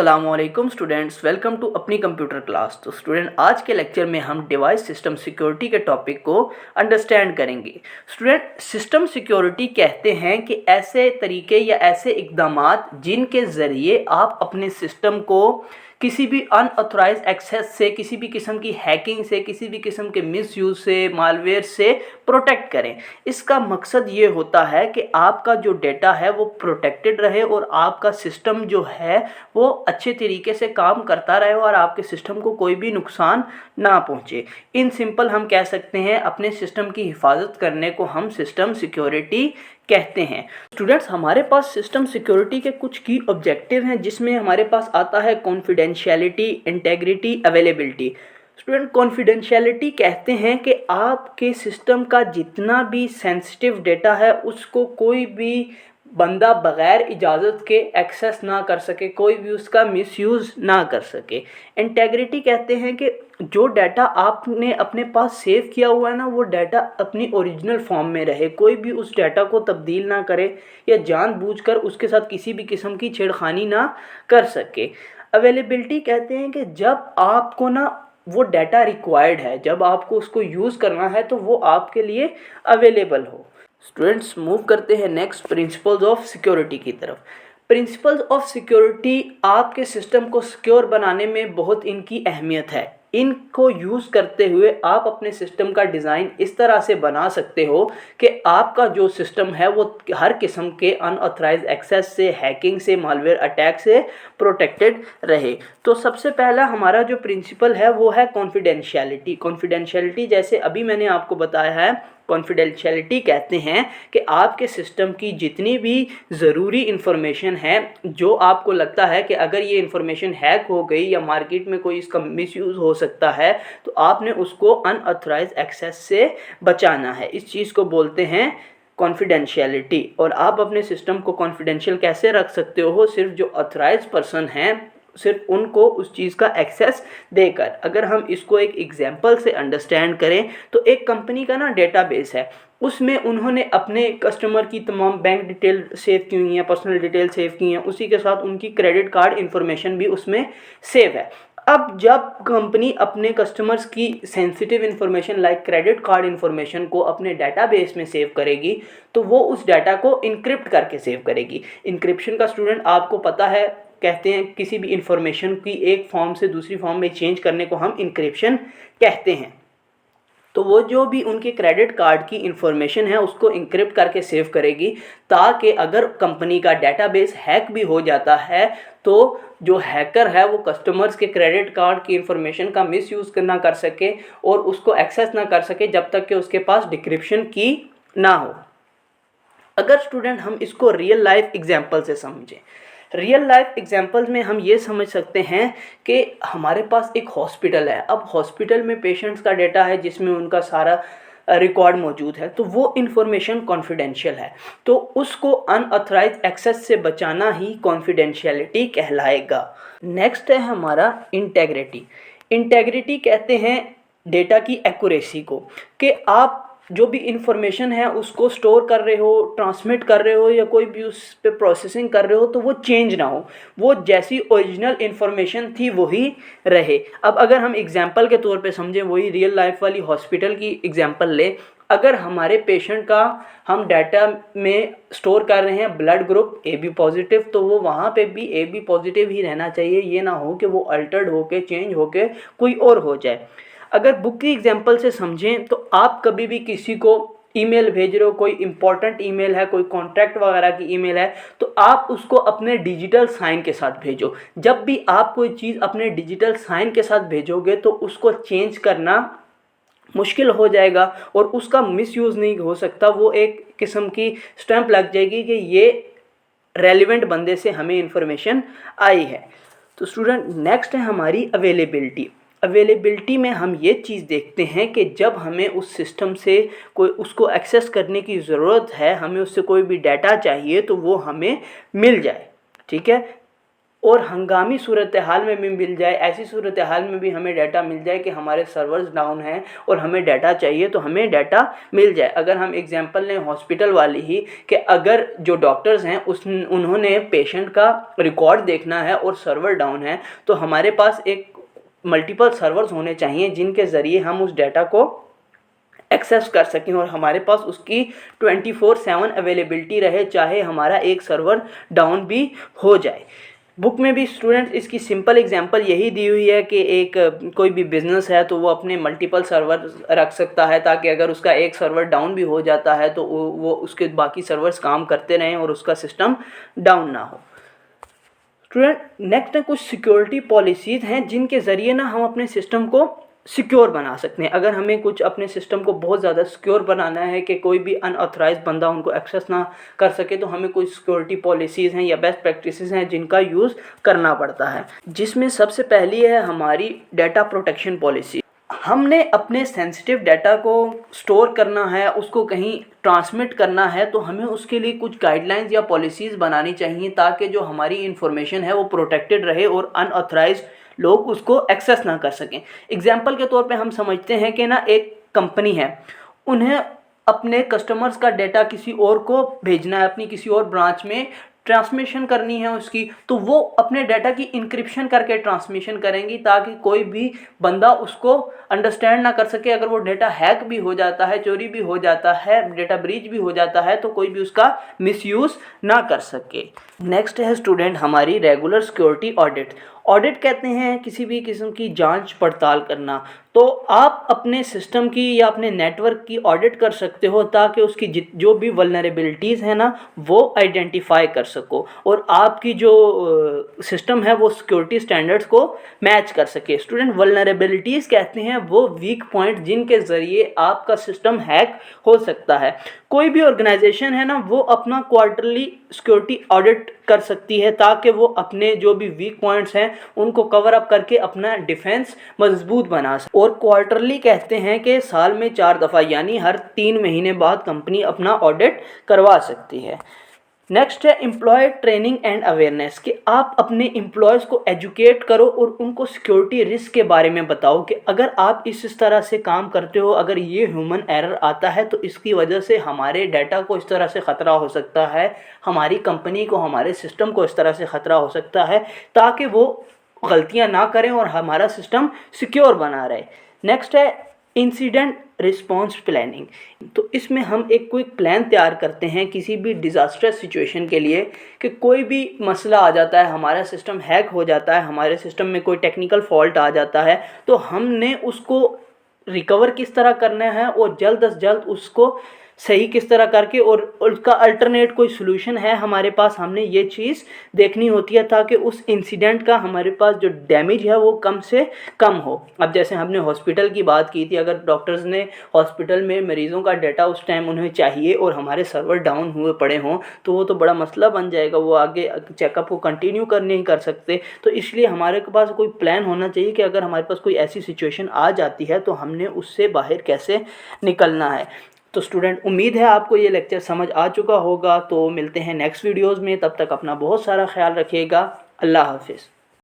अस्सलामुअलैकुम students, welcome to अपनी computer class. तो स्टूडेंट, आज के लेक्चर में हम डिवाइस सिस्टम सिक्योरिटी के टॉपिक को अंडरस्टैंड करेंगे। स्टूडेंट, सिस्टम सिक्योरिटी कहते हैं कि ऐसे तरीके या ऐसे इक़दामात जिनके ज़रिए आप अपने सिस्टम को किसी भी अनऑथराइज एक्सेस से, किसी भी किस्म की हैकिंग से, किसी भी किस्म के मिसयूज़ से, मालवेयर से प्रोटेक्ट करें। इसका मकसद ये होता है कि आपका जो डेटा है वो प्रोटेक्टेड रहे और आपका सिस्टम जो है वो अच्छे तरीके से काम करता रहे और आपके सिस्टम को कोई भी नुकसान ना पहुंचे। इन सिंपल हम कह सकते हैं अपने सिस्टम की हिफाजत करने को हम सिस्टम सिक्योरिटी कहते हैं। स्टूडेंट्स, हमारे पास सिस्टम सिक्योरिटी के कुछ की ऑब्जेक्टिव हैं जिसमें हमारे पास आता है confidentiality, integrity, availability. Student, confidentiality कहते हैं कि आपके सिस्टम का जितना भी सेंसिटिव डेटा है उसको कोई भी बंदा बग़ैर इजाज़त के एक्सेस ना कर सके, कोई भी उसका मिसयूज़ ना कर सके। इंटेग्रिटी कहते हैं कि जो डाटा आपने अपने पास सेव किया हुआ है ना, वो डाटा अपनी ओरिजिनल फॉर्म में रहे, कोई भी उस डाटा को तब्दील ना करे या जानबूझकर उसके साथ किसी भी किस्म की छेड़खानी ना कर सके। अवेलेबिलिटी कहते हैं कि जब आपको ना वो डाटा रिक्वायर्ड है, जब आपको उसको यूज़ करना है तो वो आपके लिए अवेलेबल हो। स्टूडेंट्स, मूव करते हैं नेक्स्ट प्रिंसिपल्स ऑफ सिक्योरिटी की तरफ। प्रिंसिपल्स ऑफ सिक्योरिटी आपके सिस्टम को सिक्योर बनाने में बहुत इनकी अहमियत है। इनको यूज़ करते हुए आप अपने सिस्टम का डिज़ाइन इस तरह से बना सकते हो कि आपका जो सिस्टम है वो हर किस्म के अनऑथराइज एक्सेस से, हैकिंग से, मालवेयर अटैक से प्रोटेक्टेड रहे। तो सबसे पहला हमारा जो प्रिंसिपल है वो है कॉन्फिडेंशियलिटी। कॉन्फिडेंशियलिटी जैसे अभी मैंने आपको बताया है, कॉन्फिडेंशियलिटी कहते हैं कि आपके सिस्टम की जितनी भी ज़रूरी इन्फॉर्मेशन है, जो आपको लगता है कि अगर ये इन्फॉर्मेशन हैक हो गई या मार्केट में कोई इसका मिसयूज़ हो सकता है, तो आपने उसको अनऑथराइज एक्सेस से बचाना है। इस चीज़ को बोलते हैं कॉन्फिडेंशियलिटी। और आप अपने सिस्टम को कॉन्फिडेंशियल कैसे रख सकते हो? सिर्फ जो ऑथराइज पर्सन हैं सिर्फ उनको उस चीज़ का एक्सेस देकर। अगर हम इसको एक एग्जांपल से अंडरस्टैंड करें तो एक कंपनी का ना डेटाबेस है, उसमें उन्होंने अपने कस्टमर की तमाम बैंक डिटेल सेव की हुई हैं, पर्सनल डिटेल सेव की हैं, उसी के साथ उनकी क्रेडिट कार्ड इन्फॉर्मेशन भी उसमें सेव है। अब जब कंपनी अपने कस्टमर्स की sensitive information like credit card information को अपने डेटाबेस में सेव करेगी तो वो उस डाटा को इनक्रिप्ट करके सेव करेगी। इनक्रिप्शन का स्टूडेंट आपको पता है, कहते हैं किसी भी इंफॉर्मेशन की एक फॉर्म से दूसरी फॉर्म में चेंज करने को हम इंक्रिप्शन कहते हैं। तो वो जो भी उनके क्रेडिट कार्ड की इंफॉर्मेशन है उसको इंक्रिप्ट करके सेव करेगी, ताकि अगर कंपनी का डेटाबेस हैक भी हो जाता है तो जो हैकर है वो कस्टमर्स के क्रेडिट कार्ड की इंफॉर्मेशन का मिसयूज़ ना कर सके और उसको एक्सेस ना कर सके जब तक कि उसके पास डिक्रिप्शन की ना हो। अगर स्टूडेंट हम इसको रियल लाइफ एग्जाम्पल से समझें, रियल लाइफ एग्जांपल्स में हम ये समझ सकते हैं कि हमारे पास एक हॉस्पिटल है। अब हॉस्पिटल में पेशेंट्स का डेटा है जिसमें उनका सारा रिकॉर्ड मौजूद है, तो वो इन्फॉर्मेशन कॉन्फिडेंशियल है, तो उसको अनऑथराइज एक्सेस से बचाना ही कॉन्फिडेंशियलिटी कहलाएगा। नेक्स्ट है हमारा इंटेग्रिटी। इंटेग्रिटी कहते हैं डेटा की एक्यूरेसी को, कि आप जो भी इंफॉर्मेशन है उसको स्टोर कर रहे हो, ट्रांसमिट कर रहे हो या कोई भी उस पर प्रोसेसिंग कर रहे हो तो वो चेंज ना हो, वो जैसी ओरिजिनल इंफॉर्मेशन थी वही रहे। अब अगर हम एग्जांपल के तौर पे समझें, वही रियल लाइफ वाली हॉस्पिटल की एग्जांपल ले। अगर हमारे पेशेंट का हम डाटा में स्टोर कर रहे हैं ब्लड ग्रुप AB पॉजिटिव, तो वो वहाँ पे भी AB पॉजिटिव ही रहना चाहिए, ये ना हो कि वो अल्टर्ड होके, चेंज होके कोई और हो जाए। अगर बुक की एग्जांपल से समझें तो आप कभी भी किसी को ईमेल भेज रहे हो, कोई इंपॉर्टेंट ईमेल है, कोई कॉन्ट्रैक्ट वगैरह की ईमेल है, तो आप उसको अपने डिजिटल साइन के साथ भेजो। जब भी आप कोई चीज़ अपने डिजिटल साइन के साथ भेजोगे तो उसको चेंज करना मुश्किल हो जाएगा और उसका मिसयूज़ नहीं हो सकता। वो एक किस्म की स्टैंप लग जाएगी कि ये रेलिवेंट बंदे से हमें इंफॉर्मेशन आई है। तो स्टूडेंट, नेक्स्ट है हमारी अवेलेबिलिटी। अवेलेबिलिटी में हम ये चीज़ देखते हैं कि जब हमें उस सिस्टम से कोई उसको एक्सेस करने की ज़रूरत है, हमें उससे कोई भी डाटा चाहिए तो वो हमें मिल जाए। ठीक है, और हंगामी सूरत हाल में भी मिल जाए, ऐसी सूरत हाल में भी हमें डाटा मिल जाए कि हमारे सर्वर्स डाउन हैं और हमें डाटा चाहिए तो हमें डाटा मिल जाए। अगर हम एग्जांपल लें हॉस्पिटल वाली ही, कि अगर जो डॉक्टर्स हैं उन्होंने पेशेंट का रिकॉर्ड देखना है और सर्वर डाउन है, तो हमारे पास एक मल्टीपल सर्वर्स होने चाहिए जिनके ज़रिए हम उस डाटा को एक्सेस कर सकें और हमारे पास उसकी 24/7 अवेलेबिलिटी रहे, चाहे हमारा एक सर्वर डाउन भी हो जाए। बुक में भी स्टूडेंट्स इसकी सिंपल एग्जांपल यही दी हुई है कि एक कोई भी बिज़नेस है तो वो अपने मल्टीपल सर्वर रख सकता है, ताकि अगर उसका एक सर्वर डाउन भी हो जाता है तो वो उसके बाकी सर्वर्स काम करते रहें और उसका सिस्टम डाउन ना हो। स्टूडेंट नेक्स्ट है, कुछ सिक्योरिटी पॉलिसीज़ हैं जिनके ज़रिए ना हम अपने सिस्टम को सिक्योर बना सकते हैं। अगर हमें कुछ अपने सिस्टम को बहुत ज़्यादा सिक्योर बनाना है कि कोई भी अनऑथराइज बंदा उनको एक्सेस ना कर सके, तो हमें कुछ सिक्योरिटी पॉलिसीज़ हैं या बेस्ट प्रैक्टिसेस हैं जिनका यूज़ करना पड़ता है, जिसमें सबसे पहली है हमारी डाटा प्रोटेक्शन पॉलिसी। हमने अपने सेंसिटिव डाटा को स्टोर करना है, उसको कहीं ट्रांसमिट करना है, तो हमें उसके लिए कुछ गाइडलाइंस या पॉलिसीज़ बनानी चाहिए ताकि जो हमारी इन्फॉर्मेशन है वो प्रोटेक्टेड रहे और अनऑथराइज लोग उसको एक्सेस ना कर सकें। एग्जाम्पल के तौर पे हम समझते हैं कि ना एक कंपनी है, उन्हें अपने कस्टमर्स का डाटा किसी और को भेजना है, अपनी किसी और ब्रांच में ट्रांसमिशन करनी है उसकी, तो वो अपने डाटा की इंक्रिप्शन करके ट्रांसमिशन करेंगी ताकि कोई भी बंदा उसको अंडरस्टैंड ना कर सके। अगर वो डाटा हैक भी हो जाता है, चोरी भी हो जाता है, डाटा ब्रीच भी हो जाता है, तो कोई भी उसका मिसयूज़ ना कर सके। नेक्स्ट है स्टूडेंट हमारी रेगुलर सिक्योरिटी ऑडिट। ऑडिट कहते हैं किसी भी किस्म की जांच पड़ताल करना। तो आप अपने सिस्टम की या अपने नेटवर्क की ऑडिट कर सकते हो ताकि उसकी जो भी वल्नरेबिलिटीज़ हैं ना वो आइडेंटिफाई कर सको और आपकी जो सिस्टम है वो सिक्योरिटी स्टैंडर्ड्स को मैच कर सके। स्टूडेंट वल्नरेबिलिटीज़ कहते हैं वो वीक पॉइंट जिनके ज़रिए आपका सिस्टम हैक हो सकता है। कोई भी ऑर्गेनाइजेशन है ना वो अपना क्वार्टरली सिक्योरिटी ऑडिट कर सकती है ताकि वो अपने जो भी वीक पॉइंट्स हैं उनको कवर अप करके अपना डिफेंस मजबूत बना सके। और क्वार्टरली कहते हैं कि साल में 4 दफ़ा यानी हर 3 महीने बाद कंपनी अपना ऑडिट करवा सकती है। नेक्स्ट है एम्प्लॉय ट्रेनिंग एंड अवेयरनेस, कि आप अपने एम्प्लॉयज़ को एजुकेट करो और उनको सिक्योरिटी रिस्क के बारे में बताओ कि अगर आप इस तरह से काम करते हो, अगर ये ह्यूमन एरर आता है तो इसकी वजह से हमारे डाटा को इस तरह से ख़तरा हो सकता है, हमारी कंपनी को, हमारे सिस्टम को इस तरह से ख़तरा हो सकता है, ताकि वो गलतियाँ ना करें और हमारा सिस्टम सिक्योर बना रहे। नेक्स्ट है इंसिडेंट रिस्पॉन्स प्लानिंग। तो इसमें हम एक क्विक प्लान तैयार करते हैं किसी भी डिज़ास्टर्स सिचुएशन के लिए, कि कोई भी मसला आ जाता है, हमारा सिस्टम हैक हो जाता है, हमारे सिस्टम में कोई टेक्निकल फॉल्ट आ जाता है, तो हमने उसको रिकवर किस तरह करना है और जल्द अज जल्द उसको सही किस तरह करके और उसका अल्टरनेट कोई सोल्यूशन है हमारे पास, हमने ये चीज़ देखनी होती है ताकि उस इंसिडेंट का हमारे पास जो डैमेज है वो कम से कम हो। अब जैसे हमने हॉस्पिटल की बात की थी, अगर डॉक्टर्स ने हॉस्पिटल में मरीज़ों का डाटा उस टाइम उन्हें चाहिए और हमारे सर्वर डाउन हुए पड़े हों तो वो तो बड़ा मसला बन जाएगा, वो आगे चेकअप को कंटिन्यू कर नहीं कर सकते। तो इसलिए हमारे पास कोई प्लान होना चाहिए कि अगर हमारे पास कोई ऐसी सिचुएशन आ जाती है तो हमने उससे बाहर कैसे निकलना है। तो स्टूडेंट उम्मीद है आपको ये लेक्चर समझ आ चुका होगा। तो मिलते हैं नेक्स्ट वीडियोज़ में, तब तक अपना बहुत सारा ख्याल रखिएगा। अल्लाह हाफिज़।